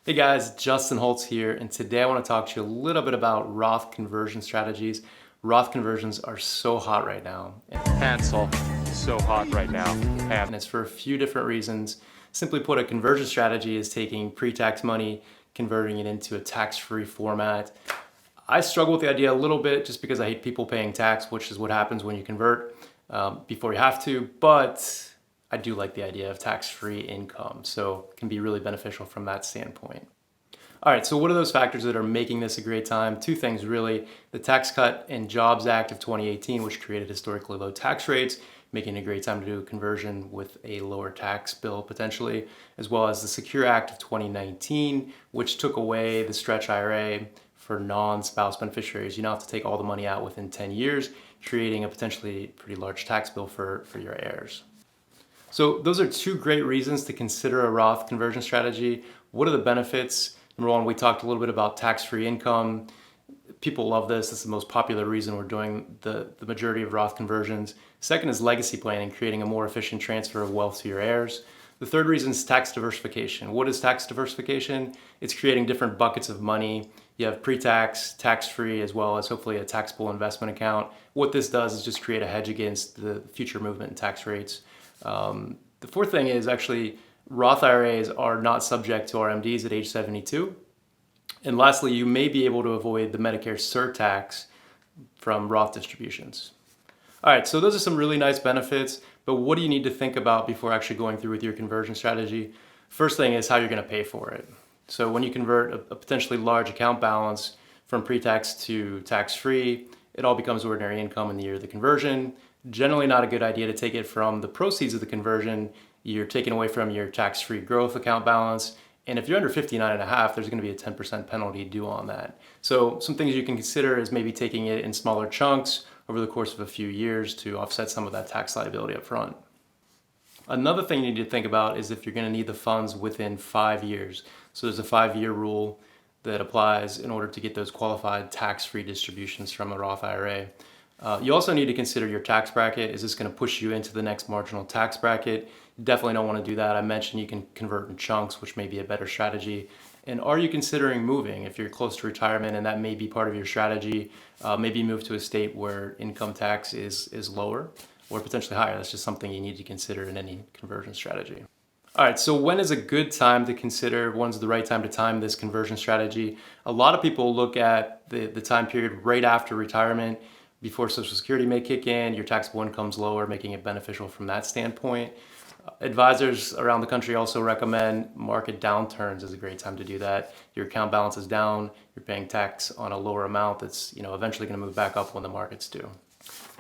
Hey guys, Justin Holtz here, and today I want to talk to you a little bit about Roth conversion strategies. Roth conversions are so hot right now, Cancel. So hot right now. and it's for a few different reasons. Simply put, a conversion strategy is taking pre-tax money, converting it into a tax-free format. I struggle with the idea a little bit just because I hate people paying tax, which is what happens when you convert before you have to, but I do like the idea of tax-free income, so it can be really beneficial from that standpoint. All right, so what are those factors that are making this a great time? Two things really. The Tax Cut and Jobs Act of 2018, which created historically low tax rates, making it a great time to do a conversion with a lower tax bill potentially, as well as the Secure Act of 2019, which took away the Stretch IRA for non-spouse beneficiaries. You now have to take all the money out within 10 years, creating a potentially pretty large tax bill for your heirs. So those are two great reasons to consider a Roth conversion strategy. What are the benefits? Number one, we talked a little bit about tax-free income. People love this. This is the most popular reason we're doing the majority of Roth conversions. Second is legacy planning, creating a more efficient transfer of wealth to your heirs. The third reason is tax diversification. What is tax diversification? It's creating different buckets of money. You have pre-tax, tax-free, as well as hopefully a taxable investment account. What this does is just create a hedge against the future movement in tax rates. The fourth thing is actually Roth IRAs are not subject to RMDs at age 72. And lastly, you may be able to avoid the Medicare surtax from Roth distributions. All right, so those are some really nice benefits, but what do you need to think about before actually going through with your conversion strategy? First thing is how you're going to pay for it. So when you convert a potentially large account balance from pre-tax to tax-free, it all becomes ordinary income in the year of the conversion. Generally not a good idea to take it from the proceeds of the conversion. You're taking away from your tax-free growth account balance. And if you're under 59 and a half, there's going to be a 10% penalty due on that. So some things you can consider is maybe taking it in smaller chunks over the course of a few years to offset some of that tax liability up front. Another thing you need to think about is if you're going to need the funds within 5 years. So there's a 5-year rule that applies in order to get those qualified tax-free distributions from a Roth IRA. You also need to consider your tax bracket. Is this going to push you into the next marginal tax bracket? You definitely don't want to do that. I mentioned you can convert in chunks, which may be a better strategy. And are you considering moving if you're close to retirement and that may be part of your strategy? Maybe move to a state where income tax is lower or potentially higher. That's just something you need to consider in any conversion strategy. All right, so when is a good time to consider, when's the right time to time this conversion strategy? A lot of people look at the time period right after retirement, before Social Security may kick in, your taxable income's lower, making it beneficial from that standpoint. Advisors around the country also recommend market downturns as a great time to do that. Your account balance is down, you're paying tax on a lower amount that's eventually going to move back up when the markets do.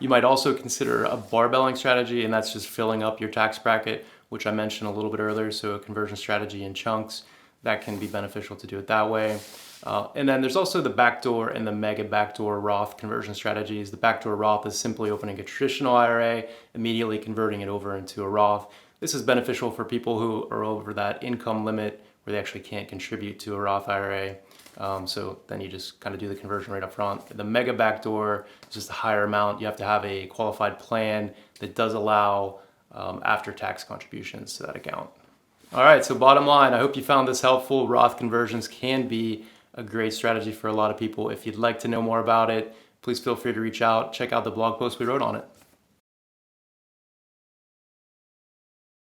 You might also consider a barbelling strategy, and that's just filling up your tax bracket, which I mentioned a little bit earlier, so a conversion strategy in chunks. That can be beneficial to do it that way. And then there's also the backdoor and the mega-backdoor Roth conversion strategies. The backdoor Roth is simply opening a traditional IRA, immediately converting it over into a Roth. This is beneficial for people who are over that income limit where they actually can't contribute to a Roth IRA. So then you just kind of do the conversion right up front. The mega-backdoor is just a higher amount. You have to have a qualified plan that does allow after-tax contributions to that account. All right, so bottom line, I hope you found this helpful. Roth conversions can be a great strategy for a lot of people. If you'd like to know more about it, please feel free to reach out. Check out the blog post we wrote on it.